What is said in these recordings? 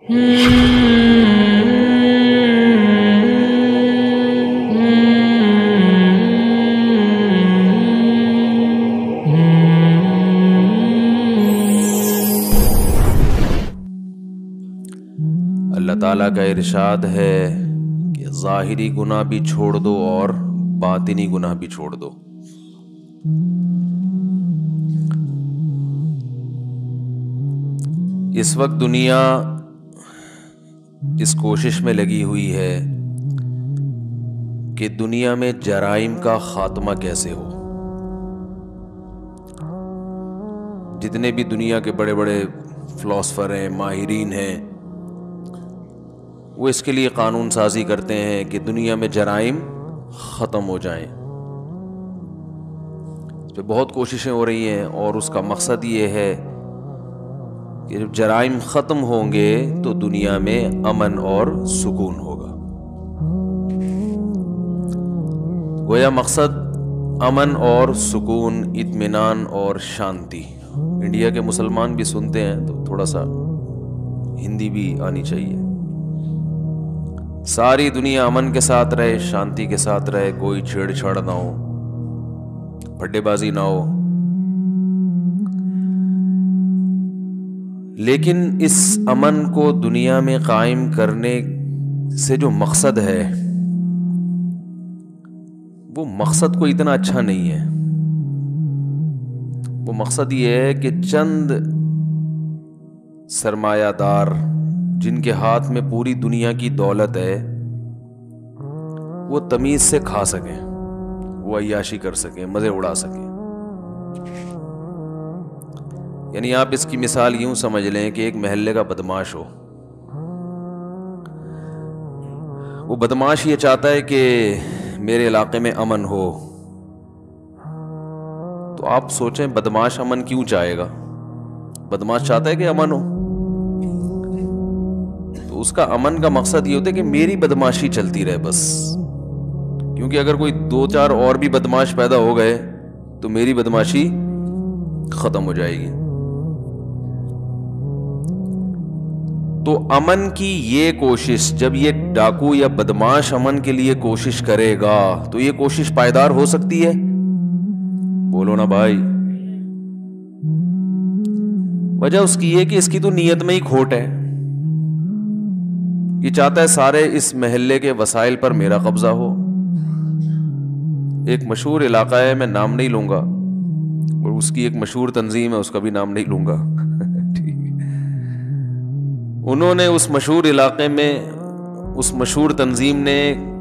اللہ تعالیٰ کا ارشاد ہے کہ ظاہری گناہ بھی چھوڑ دو اور باطنی گناہ بھی چھوڑ دو. اس وقت دنیا اس کوشش میں لگی ہوئی ہے کہ دنیا میں جرائم کا خاتمہ کیسے ہو. جتنے بھی دنیا کے بڑے بڑے فلاسفر ہیں، ماہرین ہیں، وہ اس کے لیے قانون سازی کرتے ہیں کہ دنیا میں جرائم ختم ہو جائیں. اس پہ بہت کوششیں ہو رہی ہیں اور اس کا مقصد یہ ہے کہ جب جرائم ختم ہوں گے تو دنیا میں امن اور سکون ہوگا. گویا مقصد امن اور سکون، اطمینان اور شانتی. انڈیا کے مسلمان بھی سنتے ہیں تو تھوڑا سا ہندی بھی آنی چاہیے. ساری دنیا امن کے ساتھ رہے، شانتی کے ساتھ رہے، کوئی چھیڑ چھاڑ نہ ہو، پھڈے بازی نہ ہو. لیکن اس امن کو دنیا میں قائم کرنے سے جو مقصد ہے وہ مقصد کوئی اتنا اچھا نہیں ہے. وہ مقصد یہ ہے کہ چند سرمایہ دار جن کے ہاتھ میں پوری دنیا کی دولت ہے وہ تمیز سے کھا سکیں، وہ عیاشی کر سکیں، مزے اڑا سکیں. یعنی آپ اس کی مثال یوں سمجھ لیں کہ ایک محلے کا بدماش ہو. وہ بدماش یہ چاہتا ہے کہ میرے علاقے میں امن ہو. تو آپ سوچیں بدماش امن کیوں چاہے گا؟ بدماش چاہتا ہے کہ امن ہو. تو اس کا امن کا مقصد یہ ہوتا ہے کہ میری بدماشی چلتی رہے بس. کیونکہ اگر کوئی 2-4 اور بھی بدماش پیدا ہو گئے تو میری بدماشی ختم ہو جائے گی. تو امن کی یہ کوشش، جب یہ ڈاکو یا بدماش امن کے لیے کوشش کرے گا تو یہ کوشش پائیدار ہو سکتی ہے؟ بولو نا بھائی. وجہ اس کی یہ کہ اس کی تو نیت میں ہی کھوٹ ہے. یہ چاہتا ہے سارے اس محلے کے وسائل پر میرا قبضہ ہو. ایک مشہور علاقہ ہے، میں نام نہیں لوں گا، اور اس کی ایک مشہور تنظیم ہے، اس کا بھی نام نہیں لوں گا. انہوں نے اس مشہور علاقے میں، اس مشہور تنظیم نے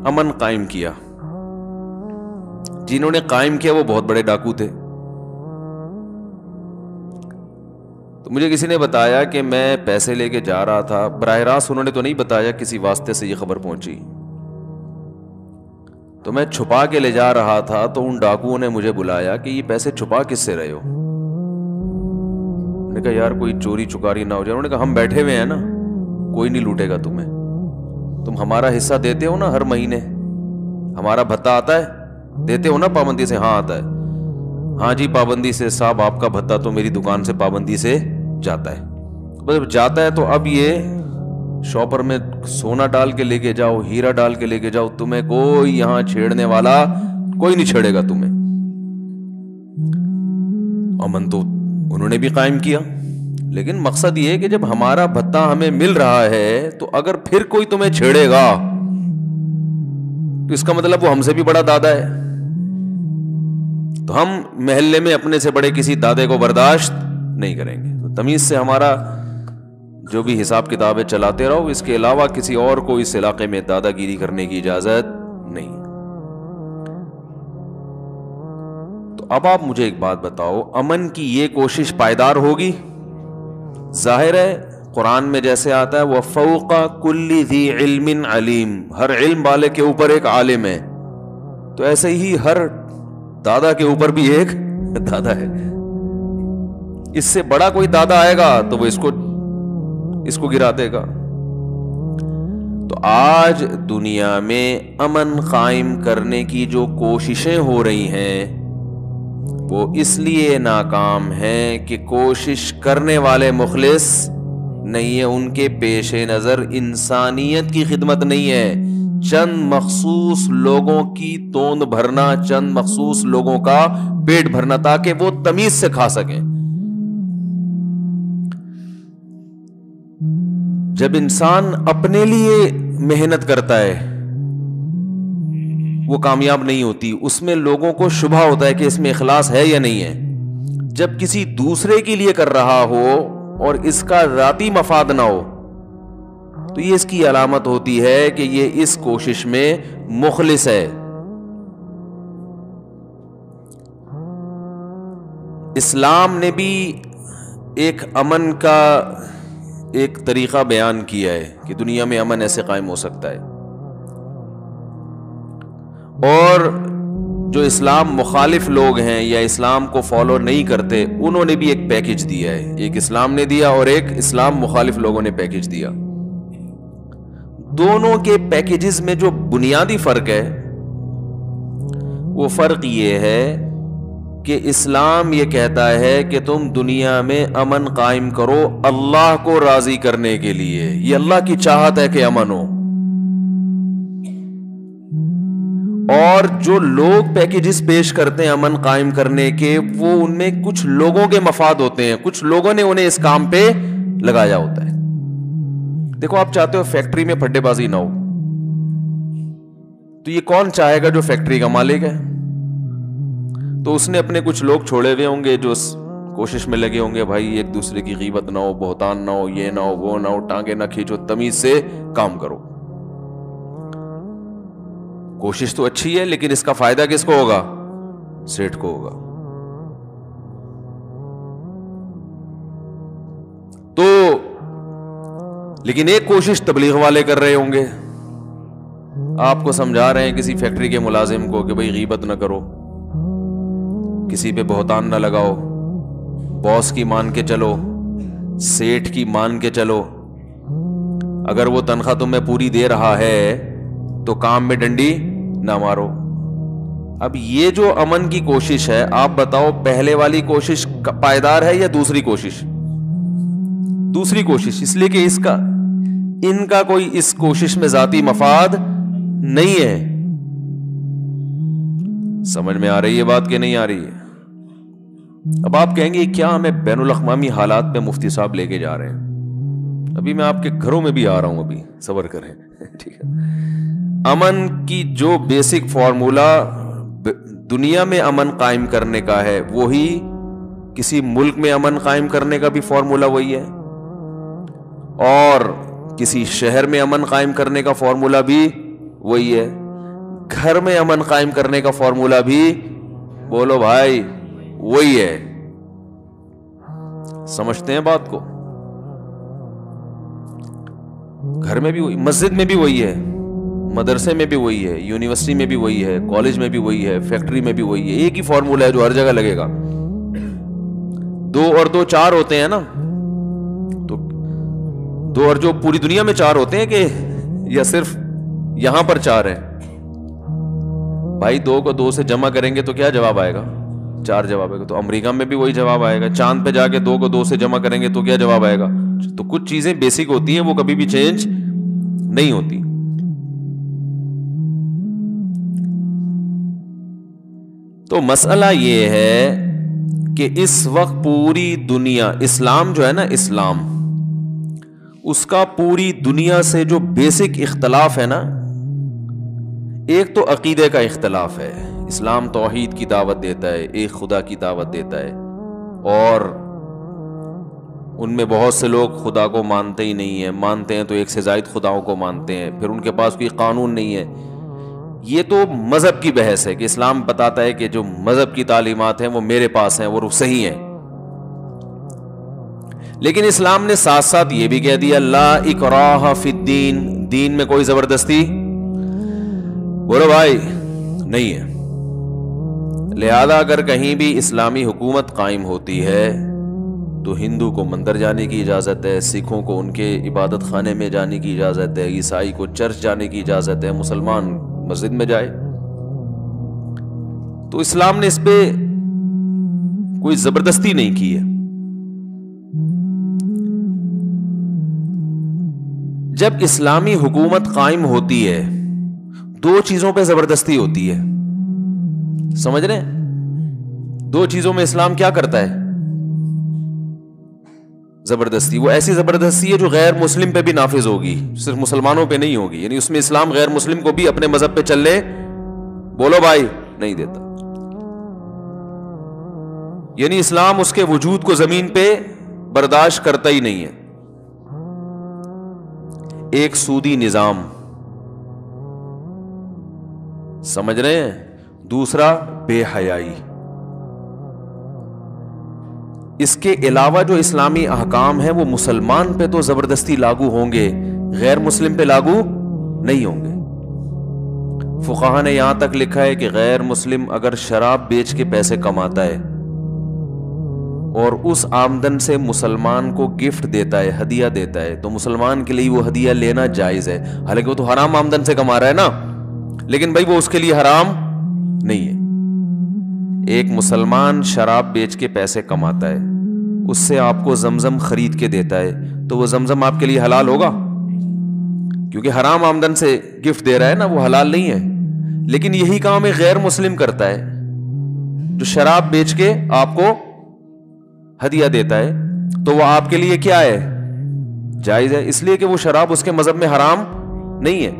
امن قائم کیا. جنہوں نے قائم کیا وہ بہت بڑے ڈاکو تھے. تو مجھے کسی نے بتایا کہ میں پیسے لے کے جا رہا تھا، براہ راست انہوں نے تو نہیں بتایا، کسی واسطے سے یہ خبر پہنچی. تو میں چھپا کے لے جا رہا تھا تو ان ڈاکوؤں نے مجھے بلایا کہ یہ پیسے چھپا کس سے رہے ہو؟ میں نے کہا یار کوئی چوری چکاری نہ ہو جائے. انہوں نے کہا ہم بیٹھے ہوئے ہیں نا، کوئی نہیں لوٹے گا تمہیں. تم ہمارا حصہ دیتے ہو نا ہر مہینے، ہمارا بھتہ آتا ہے، دیتے ہو نا پابندی سے؟ ہاں آتا ہے. ہاں جی پابندی سے. صاحب آپ کا بھتہ تو میری دکان سے پابندی سے جاتا ہے. بس جاتا ہے تو اب یہ شاپر میں سونا ڈال کے لے کے جاؤ، ہیرا ڈال کے لے کے جاؤ، تمہیں کوئی یہاں چھیڑنے والا کوئی نہیں چھیڑے گا تمہیں. امن تو انہوں نے بھی قائم کیا، لیکن مقصد یہ ہے کہ جب ہمارا بھتہ ہمیں مل رہا ہے تو اگر پھر کوئی تمہیں چھیڑے گا تو اس کا مطلب وہ ہم سے بھی بڑا دادا ہے. تو ہم محلے میں اپنے سے بڑے کسی دادے کو برداشت نہیں کریں گے. تو تمیز سے ہمارا جو بھی حساب کتاب ہے چلاتے رہو، اس کے علاوہ کسی اور کو اس علاقے میں دادا گیری کرنے کی اجازت نہیں. تو اب آپ مجھے ایک بات بتاؤ، امن کی یہ کوشش پائیدار ہوگی؟ ظاہر ہے قرآن میں جیسے آتا ہے وَفَوْقَ كُلِّ ذِي عِلْمٍ عَلِيمٍ، ہر علم والے کے اوپر ایک عالم ہے. تو ایسے ہی ہر دادا کے اوپر بھی ایک دادا ہے. اس سے بڑا کوئی دادا آئے گا تو وہ اس کو گرا دے گا. تو آج دنیا میں امن قائم کرنے کی جو کوششیں ہو رہی ہیں وہ اس لیے ناکام ہیں کہ کوشش کرنے والے مخلص نہیں ہے، ان کے پیش نظر انسانیت کی خدمت نہیں ہے، چند مخصوص لوگوں کی توند بھرنا، چند مخصوص لوگوں کا پیٹ بھرنا تاکہ وہ تمیز سے کھا سکیں۔ جب انسان اپنے لیے محنت کرتا ہے وہ کامیاب نہیں ہوتی، اس میں لوگوں کو شبہ ہوتا ہے کہ اس میں اخلاص ہے یا نہیں ہے۔ جب کسی دوسرے کے لیے کر رہا ہو اور اس کا ذاتی مفاد نہ ہو تو یہ اس کی علامت ہوتی ہے کہ یہ اس کوشش میں مخلص ہے۔ اسلام نے بھی ایک امن کا ایک طریقہ بیان کیا ہے کہ دنیا میں امن ایسے قائم ہو سکتا ہے، اور جو اسلام مخالف لوگ ہیں یا اسلام کو فالو نہیں کرتے انہوں نے بھی ایک پیکج دیا ہے، ایک اسلام نے دیا اور ایک اسلام مخالف لوگوں نے پیکج دیا۔ دونوں کے پیکجز میں جو بنیادی فرق ہے وہ فرق یہ ہے کہ اسلام یہ کہتا ہے کہ تم دنیا میں امن قائم کرو اللہ کو راضی کرنے کے لیے، یہ اللہ کی چاہت ہے کہ امن ہو۔ اور جو لوگ پیکیجز پیش کرتے ہیں امن قائم کرنے کے، وہ ان میں کچھ لوگوں کے مفاد ہوتے ہیں، کچھ لوگوں نے انہیں اس کام پہ لگایا ہوتا ہے۔ دیکھو آپ چاہتے ہو فیکٹری میں پھڈے بازی نہ ہو، تو یہ کون چاہے گا؟ جو فیکٹری کا مالک ہے، تو اس نے اپنے کچھ لوگ چھوڑے ہوئے ہوں گے جو کوشش میں لگے ہوں گے بھائی ایک دوسرے کی غیبت نہ ہو، بہتان نہ ہو، یہ نہ ہو، وہ نہ ہو، ٹانگیں نہ کھینچو، تمیز سے کام کرو۔ کوشش تو اچھی ہے لیکن اس کا فائدہ کس کو ہوگا؟ سیٹھ کو ہوگا۔ تو لیکن ایک کوشش تبلیغ والے کر رہے ہوں گے، آپ کو سمجھا رہے ہیں کسی فیکٹری کے ملازم کو کہ بھئی غیبت نہ کرو، کسی پہ بہتان نہ لگاؤ، باس کی مان کے چلو، سیٹھ کی مان کے چلو، اگر وہ تنخواہ تمہیں پوری دے رہا ہے تو کام میں ڈنڈی نہ مارو۔ اب یہ جو امن کی کوشش ہے، آپ بتاؤ پہلے والی کوشش پائیدار ہے یا دوسری کوشش؟ دوسری کوشش، اس لیے کہ ان کا کوئی اس کوشش میں ذاتی مفاد نہیں ہے۔ سمجھ میں آ رہی ہے بات کہ نہیں آ رہی ہے؟ اب آپ کہیں گے کیا ہمیں بین الاقوامی حالات پہ مفتی صاحب لے کے جا رہے ہیں؟ ابھی میں آپ کے گھروں میں بھی آ رہا ہوں، ابھی صبر کریں، ٹھیک ہے؟ امن کی جو بیسک فارمولا دنیا میں امن قائم کرنے کا ہے وہی کسی ملک میں امن قائم کرنے کا بھی فارمولا وہی ہے، اور کسی شہر میں امن قائم کرنے کا فارمولا بھی وہی ہے، گھر میں امن قائم کرنے کا فارمولا بھی بولو بھائی وہی ہے۔ سمجھتے ہیں بات کو؟ گھر میں بھی وہی، مسجد میں بھی وہی ہے، مدرسے میں بھی وہی ہے، یونیورسٹی میں بھی وہی ہے، کالج میں بھی وہی ہے، فیکٹری میں بھی وہی ہے، ایک ہی فارمولا ہے جو ہر جگہ لگے گا۔ 2 اور 2 4 ہوتے ہیں نا، تو 2 اور جو پوری دنیا میں 4 ہوتے ہیں کہ یا صرف یہاں پر 4 ہیں؟ بھائی 2 کو 2 سے جمع کریں گے تو کیا جواب آئے گا؟ 4 جواب آئے گا۔ تو امریکہ میں بھی وہی جواب آئے گا، چاند پہ جا کے 2 کو 2 سے جمع کریں گے تو کیا جواب آئے گا؟ تو کچھ چیزیں بیسک ہوتی ہیں وہ کبھی بھی چینج نہیں ہوتی۔ تو مسئلہ یہ ہے کہ اس وقت پوری دنیا، اسلام جو ہے نا، اسلام اس کا پوری دنیا سے جو بیسک اختلاف ہے نا، ایک تو عقیدے کا اختلاف ہے۔ اسلام توحید کی دعوت دیتا ہے، ایک خدا کی دعوت دیتا ہے، اور ان میں بہت سے لوگ خدا کو مانتے ہی نہیں ہیں، مانتے ہیں تو ایک سے زائد خداؤں کو مانتے ہیں، پھر ان کے پاس کوئی قانون نہیں ہے۔ یہ تو مذہب کی بحث ہے کہ اسلام بتاتا ہے کہ جو مذہب کی تعلیمات ہیں وہ میرے پاس ہیں، وہ صحیح ہیں، لیکن اسلام نے ساتھ ساتھ یہ بھی کہہ دیا لا اکراہ فی الدین، دین میں کوئی زبردستی بولو بھائی نہیں ہے۔ لہذا اگر کہیں بھی اسلامی حکومت قائم ہوتی ہے تو ہندو کو مندر جانے کی اجازت ہے، سکھوں کو ان کے عبادت خانے میں جانے کی اجازت ہے، عیسائی کو چرچ جانے کی اجازت ہے، مسلمان مسجد میں جائے۔ تو اسلام نے اس پہ کوئی زبردستی نہیں کی ہے۔ جب اسلامی حکومت قائم ہوتی ہے دو چیزوں پہ زبردستی ہوتی ہے. سمجھ رہے ہیں؟ دو چیزوں میں اسلام کیا کرتا ہے؟ زبردستی. وہ ایسی زبردستی ہے جو غیر مسلم پہ بھی نافذ ہوگی, صرف مسلمانوں پہ نہیں ہوگی. یعنی اس میں اسلام غیر مسلم کو بھی اپنے مذہب پہ چلنے بولو بھائی نہیں دیتا. یعنی اسلام اس کے وجود کو زمین پہ برداشت کرتا ہی نہیں ہے. ایک سودی نظام, سمجھ رہے ہیں؟ دوسرا بے حیائی. اس کے علاوہ جو اسلامی احکام ہیں وہ مسلمان پہ تو زبردستی لاگو ہوں گے, غیر مسلم پہ لاگو نہیں ہوں گے. فقہا نے یہاں تک لکھا ہے کہ غیر مسلم اگر شراب بیچ کے پیسے کماتا ہے اور اس آمدن سے مسلمان کو گفٹ دیتا ہے, ہدیہ دیتا ہے, تو مسلمان کے لیے وہ ہدیہ لینا جائز ہے. حالانکہ وہ تو حرام آمدن سے کما رہا ہے نا, لیکن بھائی وہ اس کے لیے حرام نہیں ہے. ایک مسلمان شراب بیچ کے پیسے کماتا ہے, اس سے آپ کو زمزم خرید کے دیتا ہے, تو وہ زمزم آپ کے لیے حلال ہوگا؟ کیونکہ حرام آمدن سے گفٹ دے رہا ہے نا, وہ حلال نہیں ہے. لیکن یہی کام ایک غیر مسلم کرتا ہے جو شراب بیچ کے آپ کو ہدیہ دیتا ہے, تو وہ آپ کے لیے کیا ہے؟ جائز ہے. اس لیے کہ وہ شراب اس کے مذہب میں حرام نہیں ہے.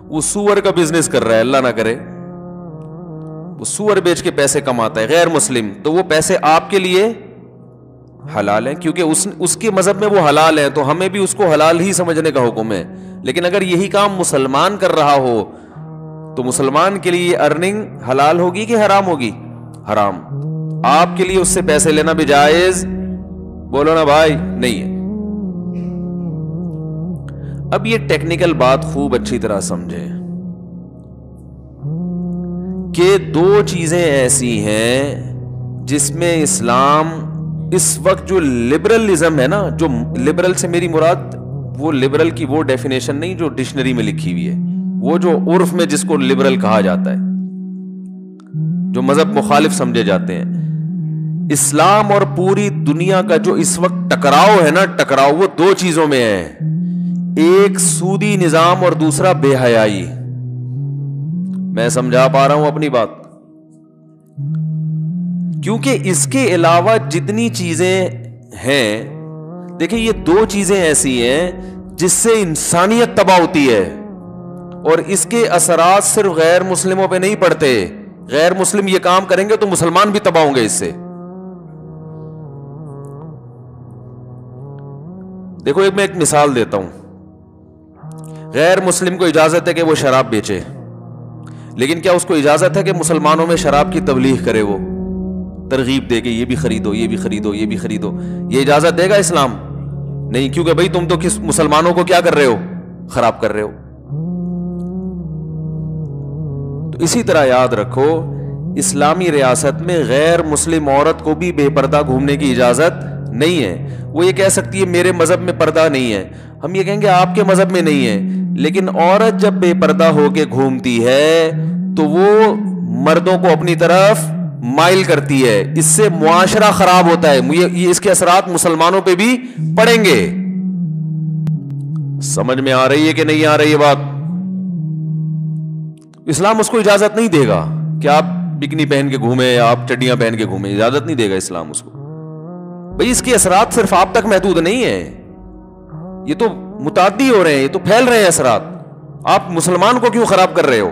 وہ سور کا بزنس کر رہا ہے, اللہ نہ کرے, وہ سور بیچ کے پیسے کماتا ہے غیر مسلم, تو وہ پیسے آپ کے لیے حلال ہیں کیونکہ اس کے مذہب میں وہ حلال ہیں, تو ہمیں بھی اس کو حلال ہی سمجھنے کا حکم ہے. لیکن اگر یہی کام مسلمان کر رہا ہو تو مسلمان کے لیے ارننگ حلال ہوگی کہ حرام ہوگی؟ حرام. آپ کے لیے اس سے پیسے لینا بھی جائز بولو نا بھائی نہیں ہے. اب یہ ٹیکنیکل بات خوب اچھی طرح سمجھیں کہ دو چیزیں ایسی ہیں جس میں اسلام اس وقت جو لبرلزم ہے نا, جو لبرل سے میری مراد وہ لبرل کی وہ ڈیفینیشن نہیں جو ڈکشنری میں لکھی ہوئی ہے, وہ جو عرف میں جس کو لبرل کہا جاتا ہے, جو مذہب مخالف سمجھے جاتے ہیں. اسلام اور پوری دنیا کا جو اس وقت ٹکراؤ ہے نا, ٹکراؤ وہ دو چیزوں میں ہے, ایک سودی نظام اور دوسرا بے حیائی. میں سمجھا پا رہا ہوں اپنی بات؟ کیونکہ اس کے علاوہ جتنی چیزیں ہیں, دیکھیں یہ دو چیزیں ایسی ہیں جس سے انسانیت تباہ ہوتی ہے, اور اس کے اثرات صرف غیر مسلموں پہ نہیں پڑتے. غیر مسلم یہ کام کریں گے تو مسلمان بھی تباہ ہوں گے اس سے. دیکھو میں ایک مثال دیتا ہوں. غیر مسلم کو اجازت ہے کہ وہ شراب بیچے, لیکن کیا اس کو اجازت ہے کہ مسلمانوں میں شراب کی تبلیغ کرے, وہ ترغیب دے کہ یہ بھی خریدو, یہ بھی خریدو, یہ بھی خریدو؟ یہ اجازت دے گا اسلام؟ نہیں, کیونکہ بھائی تم تو کس مسلمانوں کو کیا کر رہے ہو؟ خراب کر رہے ہو. تو اسی طرح یاد رکھو اسلامی ریاست میں غیر مسلم عورت کو بھی بے پردہ گھومنے کی اجازت نہیں ہے. وہ یہ کہہ سکتی ہے میرے مذہب میں پردہ نہیں ہے, ہم یہ کہیں گے آپ کے مذہب میں نہیں ہے. لیکن عورت جب بے پردہ ہو کے گھومتی ہے تو وہ مردوں کو اپنی طرف مائل کرتی ہے, اس سے معاشرہ خراب ہوتا ہے. یہ اس کے اثرات مسلمانوں پہ بھی پڑیں گے. سمجھ میں آ رہی ہے کہ نہیں آ رہی ہے بات؟ اسلام اس کو اجازت نہیں دے گا کہ آپ بکنی پہن کے گھومیں یا آپ چڈیاں پہن کے گھومیں, اجازت نہیں دے گا اسلام اس کو. بھئی اس کے اثرات صرف آپ تک محدود نہیں ہیں, یہ تو متعدی ہو رہے ہیں, یہ تو پھیل رہے ہیں اثرات. آپ مسلمان کو کیوں خراب کر رہے ہو؟